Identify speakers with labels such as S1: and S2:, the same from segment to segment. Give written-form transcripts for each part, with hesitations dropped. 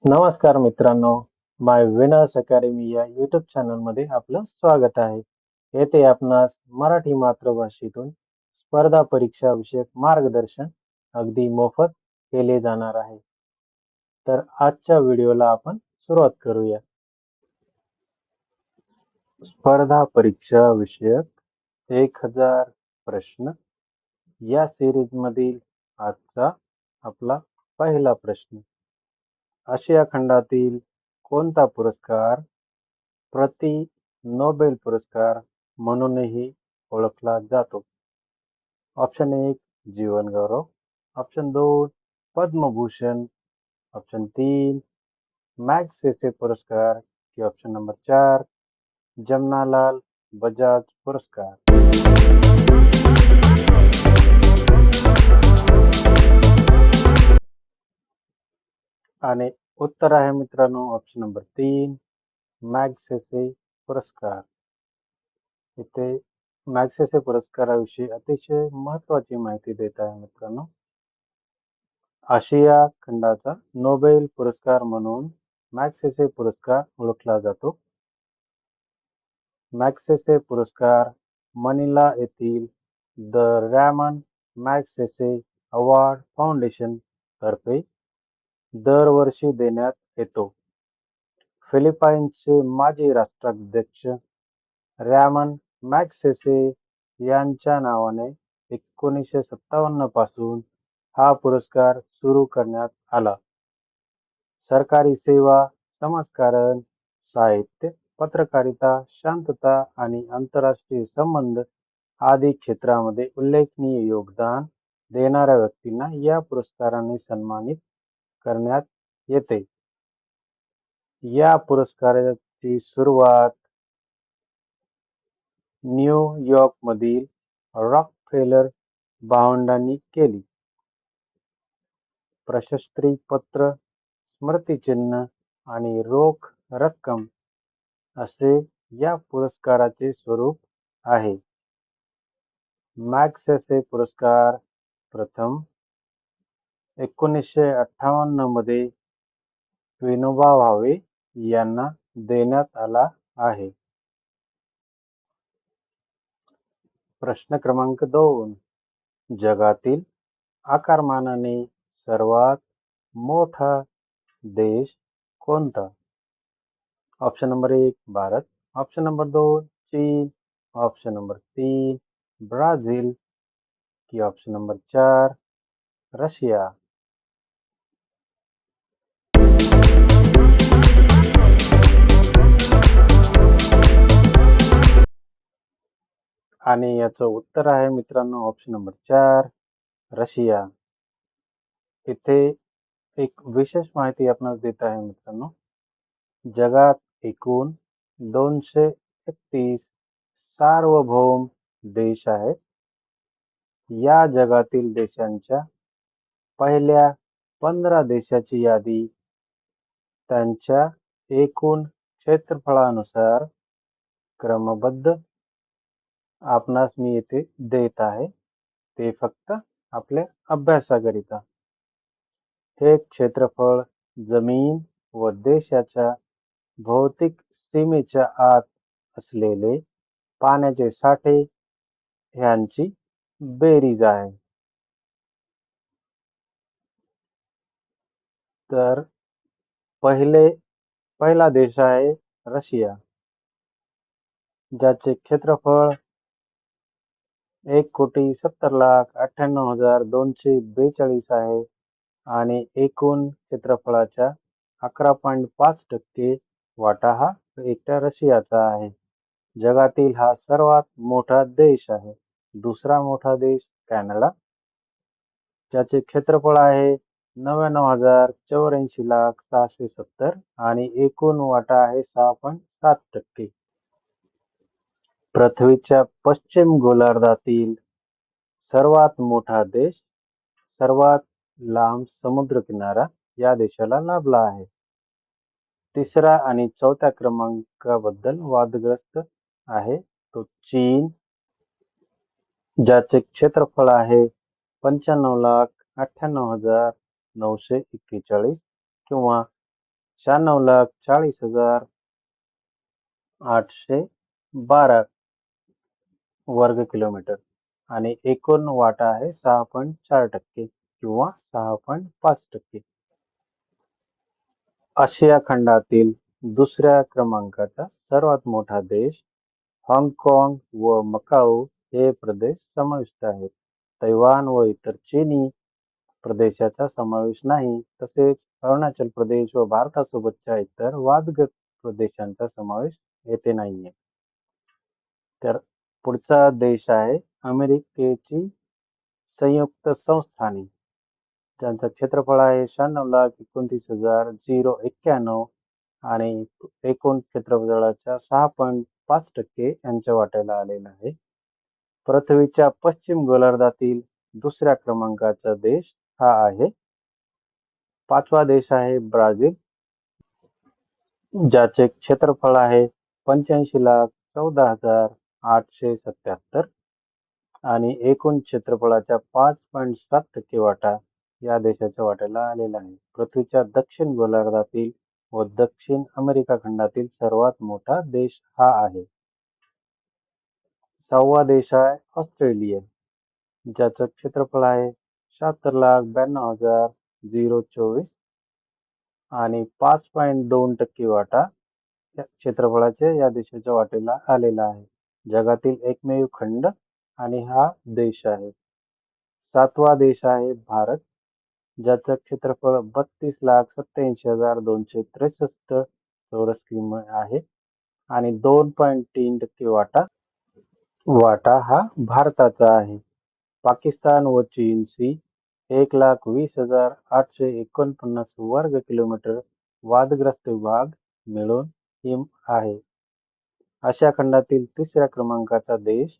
S1: नमस्कार मित्रांनो, माय winners academy या यूट्यूब चॅनलमध्ये आपलं स्वागत आहे. येथे आपणास मराठी मातृभाषेतून स्पर्धा परीक्षा विषयक मार्गदर्शन अगदी मोफत केले जाणार आहे. तर आजच्या व्हिडिओला आपण सुरुवात करूया. स्पर्धा परीक्षा विषयक 1000 प्रश्न या सिरीज मधील आजचा आपला पहिला प्रश्न. आशिया खंडातील कोणता पुरस्कार प्रति नोबेल पुरस्कार म्हणूनही ओळखला जातो? ऑप्शन 1 जीवन गौरव, ऑप्शन 2 पद्मभूषण, ऑप्शन 3 मॅग्सेसे पुरस्कार की ऑप्शन नंबर 4 जमनालाल बजाज पुरस्कार. आणि उत्तर आहे मित्रांनो ऑप्शन नंबर 3 मॅग्सेसे पुरस्कार. इथे मॅग्सेसे पुरस्काराविषयी अतिशय महत्वाची माहिती देत आहे मित्रांनो. आशिया खंडाचा नोबेल पुरस्कार म्हणून मॅग्सेसे पुरस्कार ओळखला जातो. मॅग्सेसे पुरस्कार मनिला येथील the Ramon Magsaysay award foundation तर्फे दरवर्षी देण्यात येतो. फिलिपाईन्सचे माजी राष्ट्राध्यक्ष रॅमन मॅग्सेसे यांच्या नावाने 1957 पासून हा पुरस्कार सुरू करण्यात आला. सरकारी सेवा, समाजकारण, साहित्य, पत्रकारिता, शांतता आणि आंतरराष्ट्रीय संबंध आदी क्षेत्रामध्ये उल्लेखनीय योगदान देणाऱ्या व्यक्तींना या पुरस्काराने सन्मानित करण्यात येते. या पुरस्काराची सुरुवात न्यूयॉर्क मधील रॉकफेलर भावंडांनी केली. प्रशस्ती पत्र, स्मृतिचिन्ह आणि रोख रक्कम असे या पुरस्काराचे स्वरूप आहे. मॅग्सेसे पुरस्कार प्रथम 1958 मध्ये विनोबा भावे यांना देण्यात आला आहे. प्रश्न क्रमांक 2. जगातील आकारमानाने सर्वात मोठा देश कोणता? Option number 1 Bharat, option number 2 चीन, ऑप्शन नंबर 3 ब्राझील की ऑप्शन नंबर 4 रशिया. आणि याचं उत्तर आहे मित्रांनो ऑप्शन नंबर 4 रशिया. इथे एक विशेष माहिती आपणास देत आहे मित्रांनो. जगात एकूण 231 सार्वभौम देश आहेत. या जगातील देशांच्या पहिल्या 15 देशाची यादी त्यांच्या एकूण क्षेत्रफळानुसार क्रमबद्ध आपणास मी येथे देत आहे. ते फक्त आपल्या अभ्यासाकरिता. हे क्षेत्रफळ जमीन व देशाच्या भौतिक सीमेच्या आत असलेले पाण्याचे साठे ह्यांची बेरीज आहे. तर पहिला देश आहे रशिया, ज्याचे क्षेत्रफळ 1,70,98,242 आहे आणि एकूण क्षेत्रफळाच्या 11.5% वाटा हा एकट्या रशियाचा आहे. जगातील हा सर्वात मोठा देश आहे. दुसरा मोठा देश कॅनडा, ज्याचे क्षेत्रफळ आहे 99,84,670 आणि एकूण वाटा आहे 6.7%. पृथ्वीच्या पश्चिम गोलार्धातील सर्वात मोठा देश, सर्वात लांब समुद्रकिनारा या देशाला लाभला आहे. तिसरा आणि चौथ्या क्रमांकाबद्दल वादग्रस्त आहे तो चीन, ज्याचे क्षेत्रफळ आहे 95,98,941 किंवा 96,40,812 वर्ग किलोमीटर आणि एकूण वाटा आहे 6.4% किंवा 6.5%. आशिया खंडातील दुसऱ्या क्रमांकाचा सर्वात मोठा देश हाँगकाँग व मकाऊ हे प्रदेश समाविष्ट आहेत. तैवान व इतर चिनी प्रदेशाचा समावेश नाही. तसेच अरुणाचल प्रदेश व भारतासोबतच्या इतर वादग्रस्त प्रदेशांचा समावेश येथे नाहीये. तर पुढचा देश आहे अमेरिकेची संयुक्त संस्थाने, ज्यांचं क्षेत्रफळ आहे 96,29,091 आणि एकूण क्षेत्रफळाच्या 6.5% यांच्या वाट्याला आलेला आहे. पृथ्वीच्या पश्चिम गोलार्धातील दुसऱ्या क्रमांकाचा देश हा आहे. 5वा देश आहे ब्राझील, ज्याचे क्षेत्रफळ आहे 85,14,877 आणि एकूण क्षेत्रफळाच्या 5.7% वाटा या देशाच्या वाट्याला आलेला आहे. पृथ्वीच्या दक्षिण गोलार्धातील व दक्षिण अमेरिका खंडातील सर्वात मोठा देश हा आहे. 6वा देश आहे ऑस्ट्रेलिया, ज्याचं क्षेत्रफळ आहे 76,92,024 आणि 5.2% वाटा या क्षेत्रफळाचे या देशाच्या वाटेला आलेला आहे. जगातील एकमेव खंड आणि हा देश आहे. 7वा देश आहे भारत, ज्याचं क्षेत्रफळ 32,87,263 चौरस किलोमीटर आहे आणि 2.3% वाटा हा भारताचा आहे. पाकिस्तान व चीनशी 1,20,849 वर्ग किलोमीटर वादग्रस्त भाग मिळून ही आहे. आशिया खंडातील तिसऱ्या क्रमांकाचा देश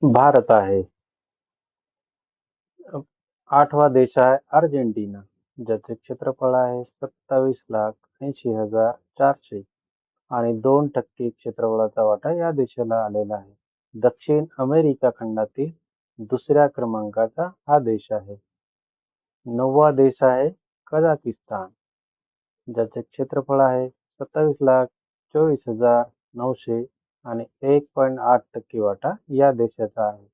S1: भारत आहे. 8वा देश आहे अर्जेंटिना, ज्याचे क्षेत्रफळ आहे 27,80,400 आणि 2% क्षेत्रफळाचा वाटा या देशाला आलेला आहे. दक्षिण अमेरिका खंडातील दुसऱ्या क्रमांकाचा हा देश आहे. 9वा देश आहे कझाकिस्तान, ज्याचे क्षेत्रफळ आहे 27,24,900 आणि 1.8% वाटा या देशाचा आहे.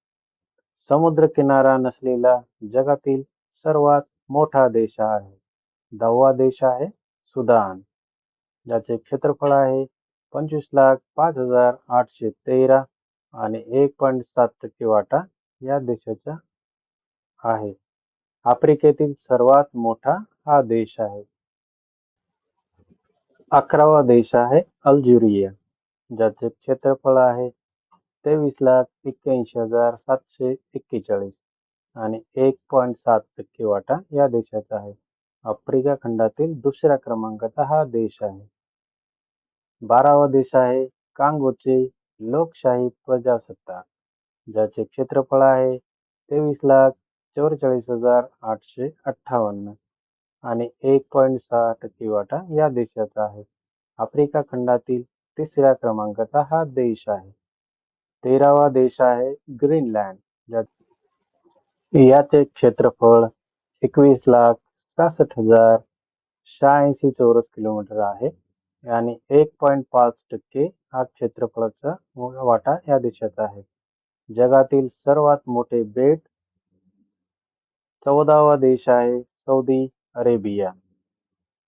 S1: समुद्र किनारा नसलेला जगातील सर्वात मोठा देश आहे. 10वा देश आहे सुदान, ज्याचे क्षेत्रफळ आहे 25,05,813 आणि 1.7% वाटा या देशाचा आहे. आफ्रिकेतील सर्वात मोठा हा देश आहे. 11वा देश आहे अल्जेरिया, ज्याचे क्षेत्रफळ आहे 23,81,741 आणि 1.7% वाटा या देशाचा आहे. आफ्रिका खंडातील दुसऱ्या क्रमांकाचा हा देश आहे. 12वा देश आहे कांगोचे लोकशाही प्रजासत्ताक, ज्याचे क्षेत्रफळ आहे 23,44,858 आणि 1.6% वाटा या देशाचा आहे. आफ्रिका खंडातील तिसऱ्या क्रमांकाचा हा देश आहे. 13वा देश आहे ग्रीनलँड, याचे क्षेत्रफळ 21,66,086 चौरस किलोमीटर आहे आणि 1.5% हा क्षेत्रफळाचा वाटा या देशाचा आहे. जगातील सर्वात मोठे बेट 14वा देश आहे सौदी अरेबिया,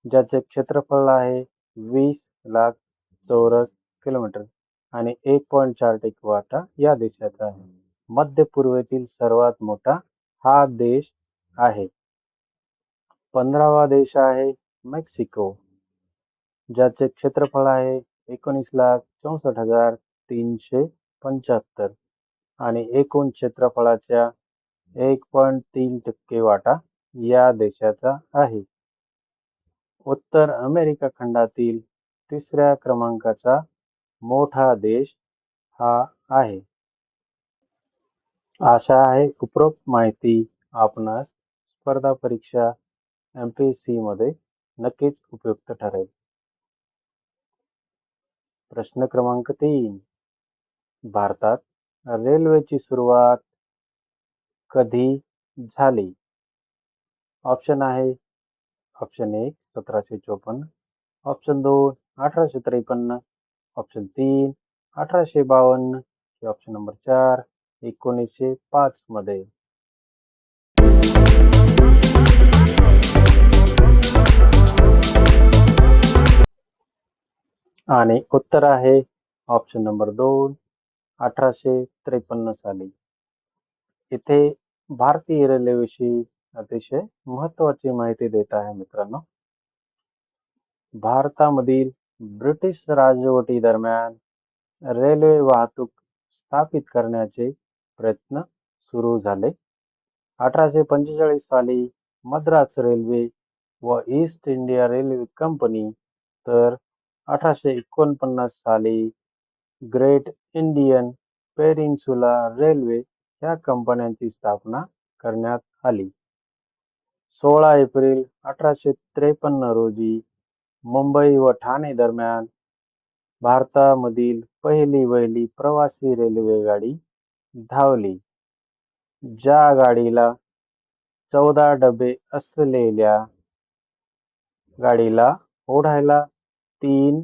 S1: ज्याचे क्षेत्रफळ आहे 20,00,000 चौरस किलोमीटर आणि 1.4% वाटा या देशाचा आहे. मध्य पूर्वेतील सर्वात मोठा हा देश आहे. 15वा देश आहे मेक्सिको, ज्याचे क्षेत्रफळ आहे 19,64,375 आणि एकूण क्षेत्रफळाच्या 1.3% वाटा या देशाचा आहे. उत्तर अमेरिका खंडातील तिसऱ्या क्रमांकाचा मोठा देश हा आहे. आशा आहे उपरोक्त माहिती आपणास स्पर्धा परीक्षा MPSC मध्ये नक्कीच उपयुक्त ठरेल. प्रश्न क्रमांक 3. भारतात रेल्वेची सुरुवात कधी झाली? ऑप्शन आहे ऑप्शन 1 1754, ऑप्शन 2 1853, ऑप्शन 3 1852 की ऑप्शन नंबर 4 1905 मध्ये. आणि उत्तर आहे ऑप्शन नंबर 2 1853 साली. इथे भारतीय रेल्वेविषयी अतिशय महत्वाची माहिती देत आहे मित्रांनो. भारतामधील ब्रिटिश राजवटीदरम्यान रेल्वे वाहतूक स्थापित करण्याचे प्रयत्न सुरू झाले. 1845 साली मद्रास रेल्वे व ईस्ट इंडिया रेल्वे कंपनी, तर 1849 साली ग्रेट इंडियन पेनिन्सुला रेल्वे ह्या कंपन्यांची स्थापना करण्यात आली. 16 एप्रिल 1853 रोजी मुंबई व ठाणे दरम्यान भारतामधील पहिली वहिली प्रवासी रेल्वेगाडी धावली. ज्या गाडीला 14 डबे असलेल्या गाडीला ओढायला 3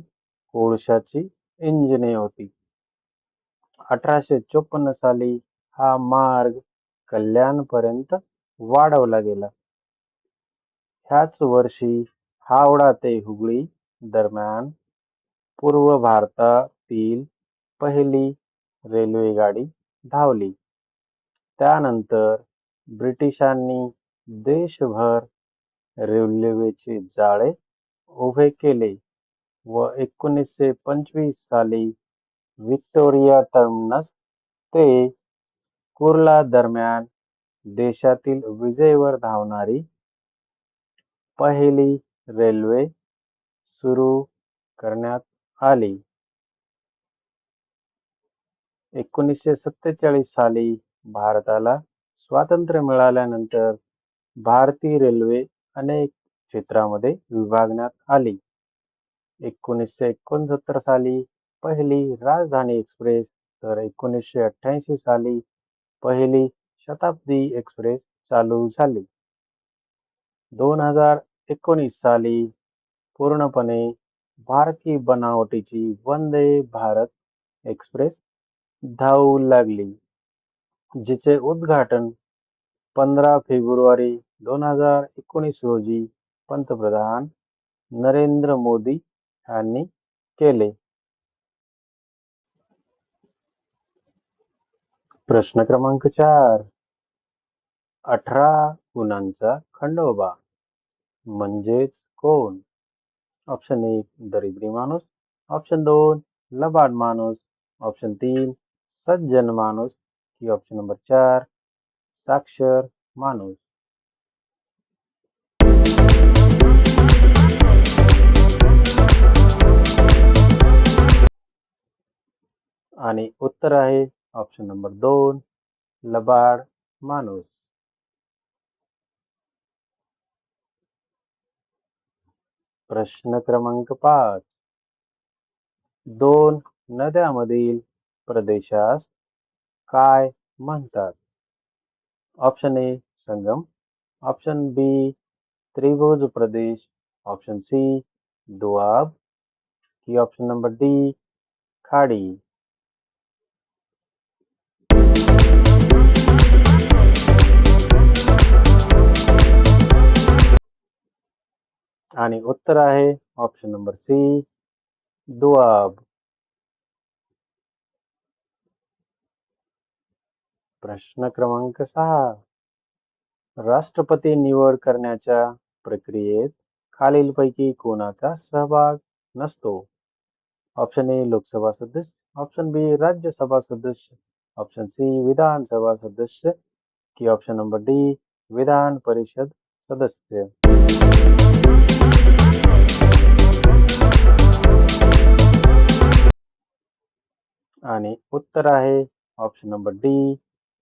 S1: कोळशाची इंजिने होती. 1854 साली हा मार्ग कल्याणपर्यंत वाढवला गेला. ह्याच वर्षी हावडा ते हुबळी दरम्यान पूर्व भारतातील पहिली रेल्वेगाडी धावली. त्यानंतर ब्रिटिशांनी देशभर रेल्वेचे जाळे उभे केले व 1925 साली व्हिक्टोरिया टर्मिनस ते कुर्ला दरम्यान देशातील विजेवर धावणारी पहिली रेल्वे सुरू करण्यात आली. 1947 साली भारताला स्वातंत्र्य मिळाल्यानंतर भारतीय रेल्वे अनेक क्षेत्रामध्ये विभागण्यात आली. 1969 साली पहिली राजधानी एक्सप्रेस, तर 1988 साली पहिली शताब्दी एक्सप्रेस चालू झाली. 2019 साली पूर्णपणे भारतीय बनावटीची वंदे भारत एक्सप्रेस धावू लागली, जिचे उद्घाटन 15 फेब्रुवारी 2019 रोजी पंतप्रधान नरेंद्र मोदी यांनी केले. प्रश्न क्रमांक 4. 18 गुणांचा खंडोबा म्हणजेच कोण? ऑप्शन 1 दरिद्री माणूस, ऑप्शन 2 लबाड माणूस, ऑप्शन 3 सज्जन माणूस की ऑप्शन नंबर 4 साक्षर माणूस. आणि उत्तर आहे ऑप्शन नंबर 2 लबाड माणूस. प्रश्न क्रमांक 5. 2 नद्यांमधील प्रदेशास काय म्हणतात? ऑप्शन ए संगम, ऑप्शन बी त्रिभुज प्रदेश, ऑप्शन सी दोआब की ऑप्शन नंबर डी खाडी. आणि उत्तर आहे ऑप्शन नंबर सी दोआब. प्रश्न क्रमांक 6. राष्ट्रपती निवड करण्याच्या प्रक्रियेत खालीलपैकी कोणाचा सहभाग नसतो? ऑप्शन ए लोकसभा सदस्य, ऑप्शन बी राज्यसभा सदस्य, ऑप्शन सी विधानसभा सदस्य की option number D Vidhan Parishad सदस्य. आणि उत्तर आहे option number D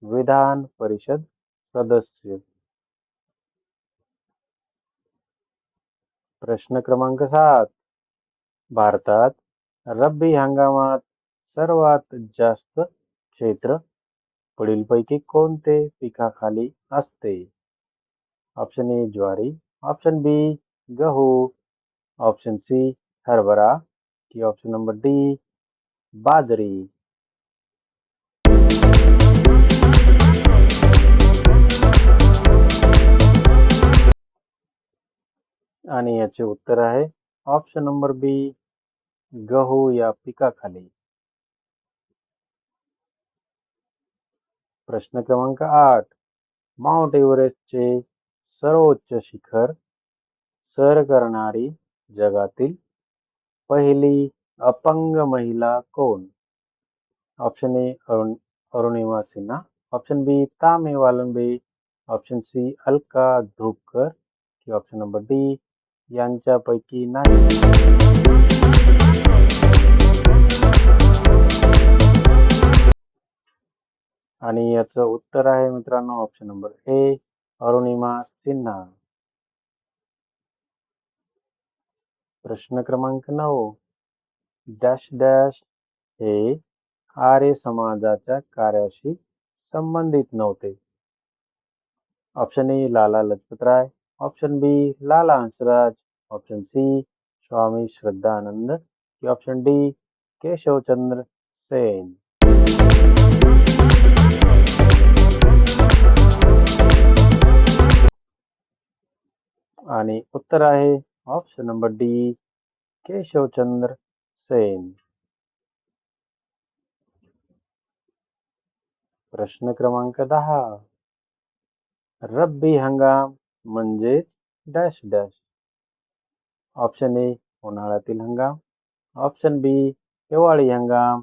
S1: Vidhan Parishad सदस्य. प्रश्न क्रमांक 7. भारतात रब्बी हंगामात सर्वात जास्त क्षेत्र पुढीलपैकी कोणते पिकाखाली असते? ऑप्शन ए ज्वारी, ऑप्शन बी गहू, ऑप्शन सी हरभरा की ऑप्शन नंबर डी बाजरी. आणि याचे उत्तर आहे ऑप्शन नंबर बी गहू या पिकाखाली. प्रश्न क्रमांक 8. माउंट एव्हरेस्टचे सर्वोच्च शिखर सर करणारी जगातील पहिली अपंग महिला कोण? Option A Arunima Sinha, option B Tame Walambe, option C Alka Dhupkar की ऑप्शन नंबर डी यांच्यापैकी नाही. आणि याचं उत्तर आहे मित्रांनो option number A Arunima Sinha. प्रश्न क्रमांक 9. डॅश डॅश हे आर्य समाजाच्या कार्याशी संबंधित नव्हते. Option A Lala Lajpatrai, option B Lala Hansraj, option C Swami Shraddhanand की ऑप्शन डी केशवचंद्र सेन. आणि उत्तर आहे option number D Keshavchandra Sen. प्रश्न क्रमांक 10. रब्बी हंगाम म्हणजेच डॅश डॅश. ऑप्शन ए उन्हाळ्यातील हंगाम, ऑप्शन बी हिवाळी हंगाम,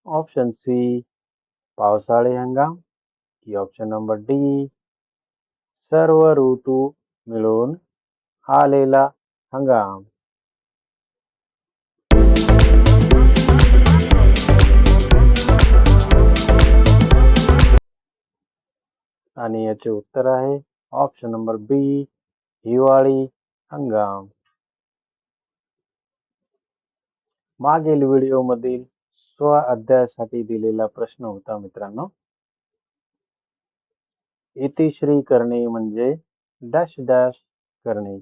S1: ऑप्शन सी पावसाळी हंगाम की ऑप्शन नंबर डी सर्व ऋतू मिळून आलेला हंगाम. आणि याचे उत्तर आहे ऑप्शन नंबर बी हिवाळी हंगाम. मागील व्हिडिओमधील स्व अध्यायासाठी दिलेला प्रश्न होता मित्रांनो. इतिश्री करणे म्हणजे डॅश डॅश करणे.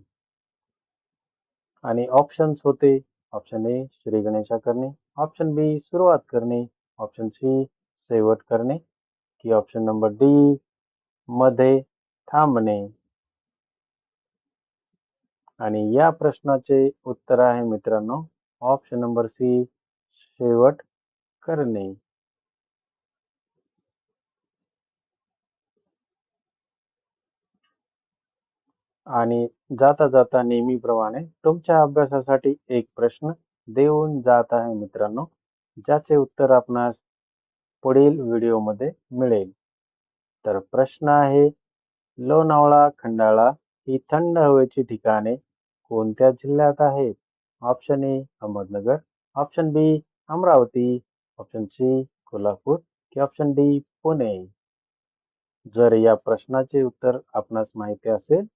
S1: आणि ऑप्शन्स होते ऑप्शन ए श्री गणेशा करणे, ऑप्शन बी सुरुवात करणे, ऑप्शन सी शेवट करणे की ऑप्शन नंबर डी मध्ये थांबणे. आणि या प्रश्नाचे उत्तर आहे मित्रांनो ऑप्शन नंबर सी शेवट करणे. आणि जाता जाता नेहमीप्रमाणे तुमच्या अभ्यासासाठी एक प्रश्न देऊन जात आहे मित्रांनो, ज्याचे उत्तर आपणास पुढील व्हिडिओमध्ये मिळेल. तर प्रश्न आहे लोणावळा खंडाळा ही थंड हवेची ठिकाणे कोणत्या जिल्ह्यात आहेत? Option A Ahmednagar, option B Amravati, option C Kolhapur की ऑप्शन डी पुणे. जर या प्रश्नाचे उत्तर आपणास माहिती असेल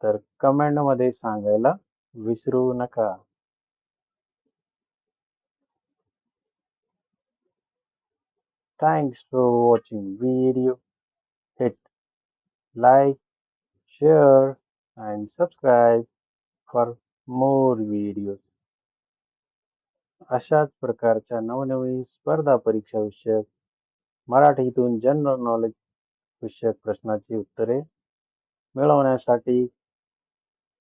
S1: तर कमेंटमध्ये सांगायला विसरू नका. Thanks for watching video. Hit like, share and subscribe for more videos. अशाच प्रकारच्या नवनवीन स्पर्धा परीक्षा विषयक मराठीतून जनरल नॉलेज विषयक प्रश्नाची उत्तरे मिळवण्यासाठी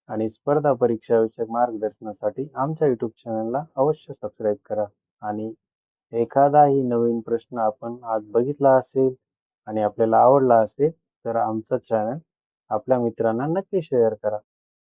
S1: आणि स्पर्धा परीक्षा विषयक मार्गदर्शनासाठी आमच्या YouTube चॅनलला अवश्य सबस्क्राईब करा. आणि एखादाही नवीन प्रश्न आपण आज बघितला असेल आणि आपल्याला आवडला असेल तर आमचं चॅनल आपल्या मित्रांना नक्की शेअर करा.